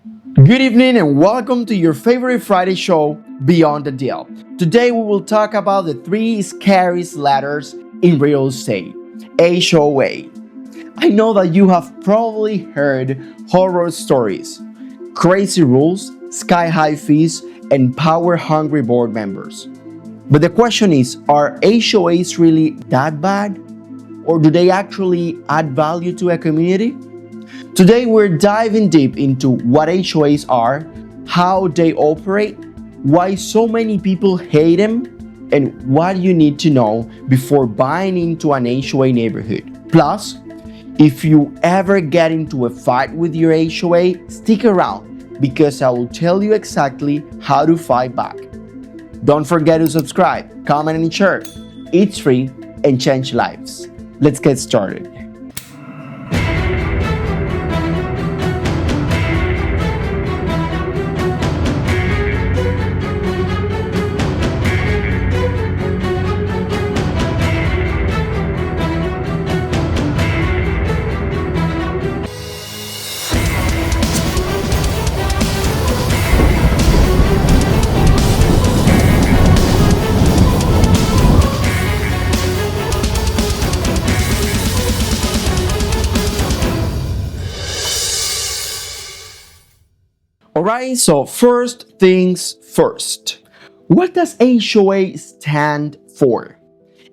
Good evening and welcome to your favorite Friday show, Beyond the Deal. Today we will talk about the three scariest letters in real estate, HOA. I know that you have probably heard horror stories, crazy rules, sky-high fees, and power-hungry board members. But the question is, are HOAs really that bad? Or do they actually add value to a community? Today we're diving deep into what HOAs are, how they operate, why so many people hate them, and what you need to know before buying into an HOA neighborhood. Plus, if you ever get into a fight with your HOA, stick around because I will tell you exactly how to fight back. Don't forget to subscribe, comment, and share. It's free and change lives. Let's get started. Alright, so first things first. What does HOA stand for?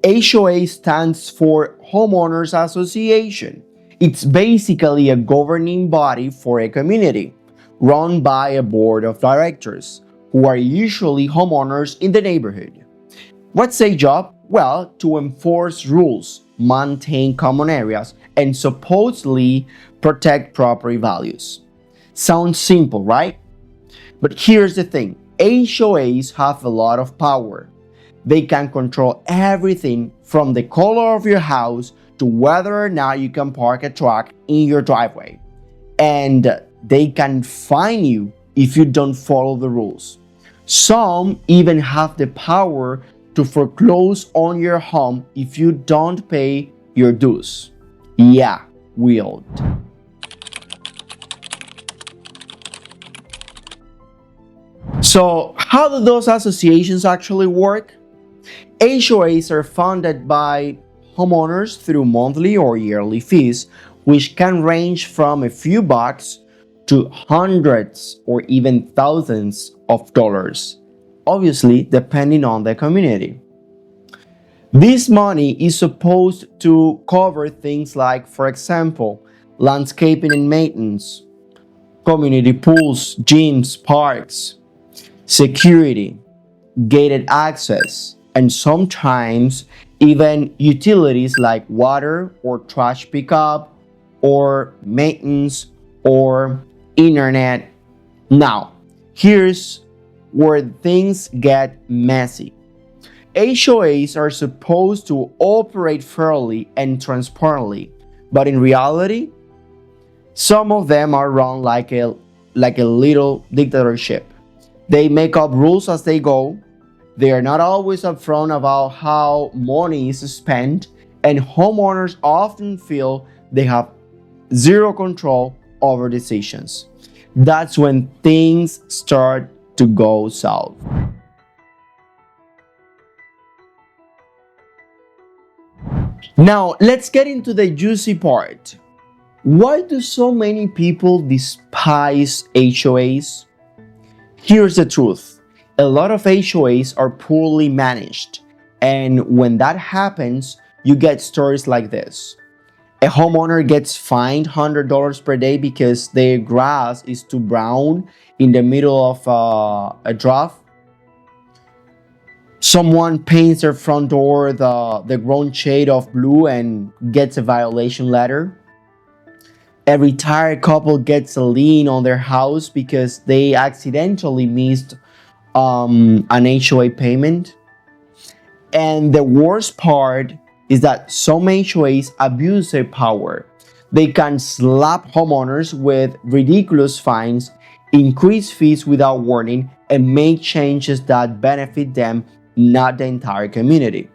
HOA stands for Homeowners Association. It's basically a governing body for a community, run by a board of directors, who are usually homeowners in the neighborhood. What's their job? Well, to enforce rules, maintain common areas, and supposedly protect property values. Sounds simple, right? But here's the thing, HOAs have a lot of power. They can control everything from the color of your house to whether or not you can park a truck in your driveway. And they can fine you if you don't follow the rules. Some even have the power to foreclose on your home if you don't pay your dues. Yeah, wild. So, how do those associations actually work? HOAs are funded by homeowners through monthly or yearly fees, which can range from a few bucks to hundreds or even thousands of dollars, obviously depending on the community. This money is supposed to cover things like, for example, landscaping and maintenance, community pools, gyms, parks, security, gated access, and sometimes even utilities like water or trash pickup or maintenance or internet. Now, here's where things get messy. HOAs are supposed to operate fairly and transparently, but in reality, some of them are run like a little dictatorship. They make up rules as they go. They are not always upfront about how money is spent, and homeowners often feel they have zero control over decisions. That's when things start to go south. Now, let's get into the juicy part. Why do so many people despise HOAs? Here's the truth. A lot of HOAs are poorly managed, and when that happens, you get stories like this. A homeowner gets fined $100 per day because their grass is too brown in the middle of a draft. Someone paints their front door the grown shade of blue and gets a violation letter. A retired couple gets a lien on their house because they accidentally missed an HOA payment. And the worst part is that some HOAs abuse their power. They can slap homeowners with ridiculous fines, increase fees without warning, and make changes that benefit them, not the entire community.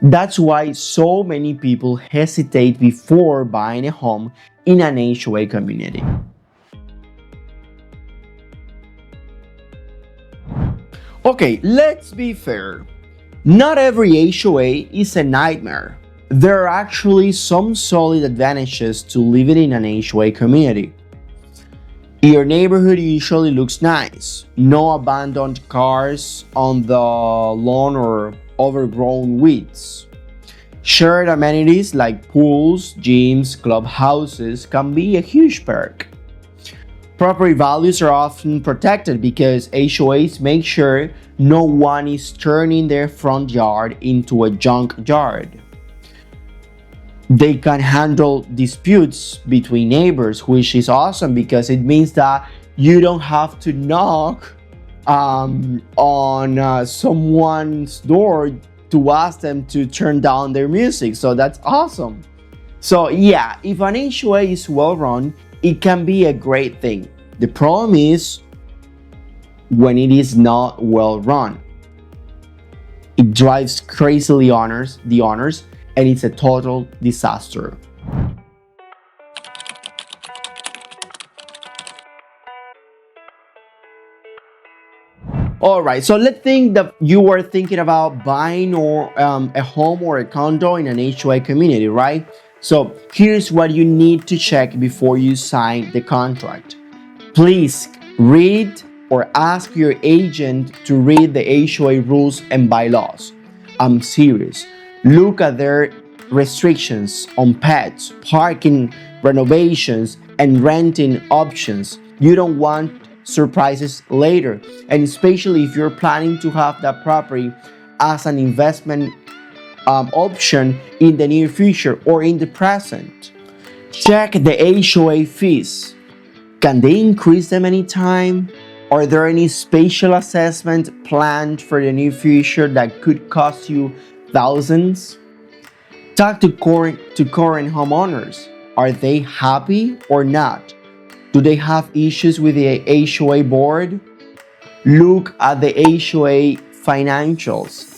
That's why so many people hesitate before buying a home in an HOA community. Okay, let's be fair. Not every HOA is a nightmare. There are actually some solid advantages to living in an HOA community. Your neighborhood usually looks nice. No abandoned cars on the lawn or overgrown weeds. Shared amenities like pools, gyms, clubhouses can be a huge perk. Property values are often protected because HOAs make sure no one is turning their front yard into a junk yard. They can handle disputes between neighbors, which is awesome because it means that you don't have to knock on someone's door to ask them to turn down their music. So that's awesome. So yeah, if an HOA is well run, it can be a great thing. The problem is when it is not well run. It drives crazily the owners, and it's a total disaster. Alright, so let's think that you are thinking about buying or a home or a condo in an HOA community, right? So here's what you need to check before you sign the contract. Please read or ask your agent to read the HOA rules and bylaws. I'm serious. Look at their restrictions on pets, parking, renovations, and renting options. You don't want surprises later, and especially if you're planning to have that property as an investment option in the near future or in the present. Check the HOA fees. Can they increase them anytime? Are there any special assessment planned for the near future that could cost you thousands? Talk to current homeowners. Are they happy or not? Do they have issues with the HOA board? Look at the HOA financials.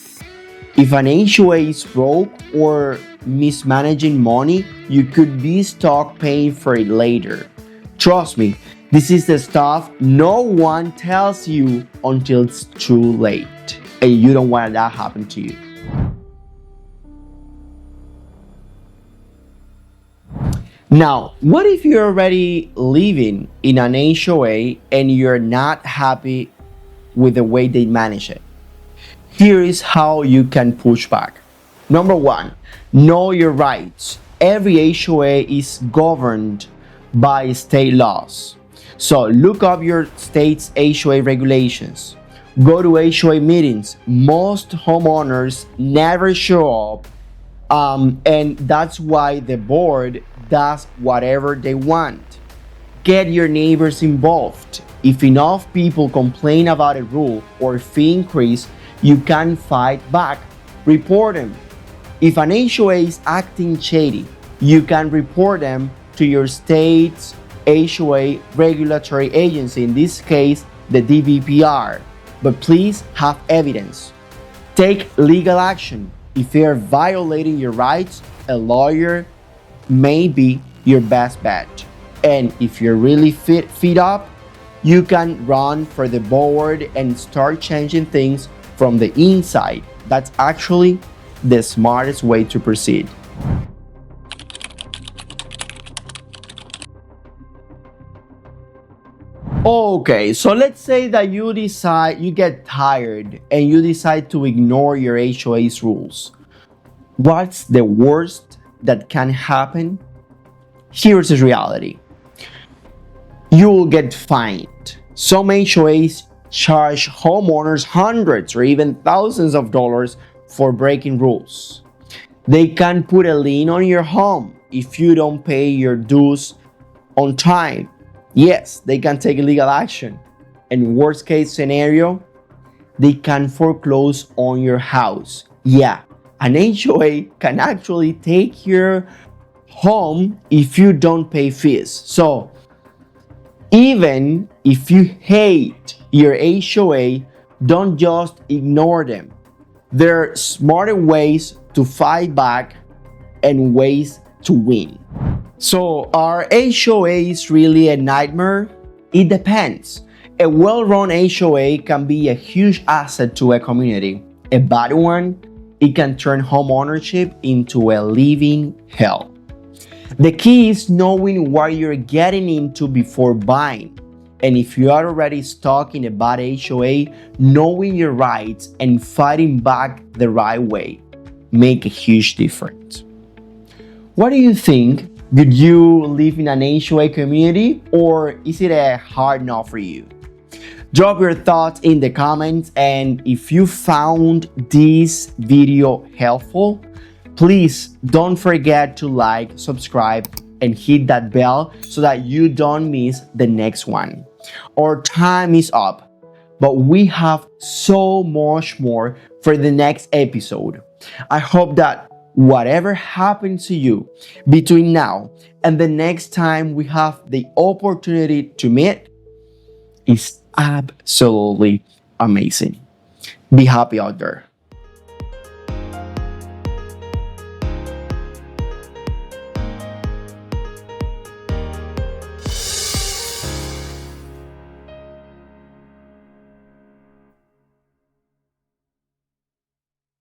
If an HOA is broke or mismanaging money, you could be stuck paying for it later. Trust me, this is the stuff no one tells you until it's too late, and you don't want that to happen to you. Now, what if you're already living in an HOA and you're not happy with the way they manage it? Here is how you can push back. Number one, know your rights. Every HOA is governed by state laws. So look up your state's HOA regulations. Go to HOA meetings. Most homeowners never show up, and that's why the board does whatever they want. Get your neighbors involved. If enough people complain about a rule or fee increase, you can fight back. Report them. If an HOA is acting shady, you can report them to your state's HOA regulatory agency, in this case, the DVPR. But please have evidence. Take legal action. If they are violating your rights, a lawyer may be your best bet. And if you're really fed up, you can run for the board and start changing things from the inside. That's actually the smartest way to proceed. Okay, so let's say that you get tired and you decide to ignore your HOA's rules. What's the worst that can happen? Here's the reality. You will get fined. Some HOAs charge homeowners hundreds or even thousands of dollars for breaking rules. They can put a lien on your home if you don't pay your dues on time. Yes, they can take legal action. And worst case scenario, they can foreclose on your house. Yeah, an HOA can actually take your home if you don't pay fees. So even if you hate your HOA, don't just ignore them. There are smarter ways to fight back and ways to win. So are HOAs really a nightmare? It depends. A well-run HOA can be a huge asset to a community. A bad one, it can turn homeownership into a living hell. The key is knowing what you're getting into before buying. And if you are already stuck in a bad HOA, knowing your rights and fighting back the right way make a huge difference. What do you think? Would you live in an HOA community, or is it a hard no for you? Drop your thoughts in the comments, and if you found this video helpful, please don't forget to like, subscribe, and hit that bell so that you don't miss the next one. Our time is up, but we have so much more for the next episode. I hope that whatever happens to you between now and the next time we have the opportunity to meet is absolutely amazing. Be happy out there.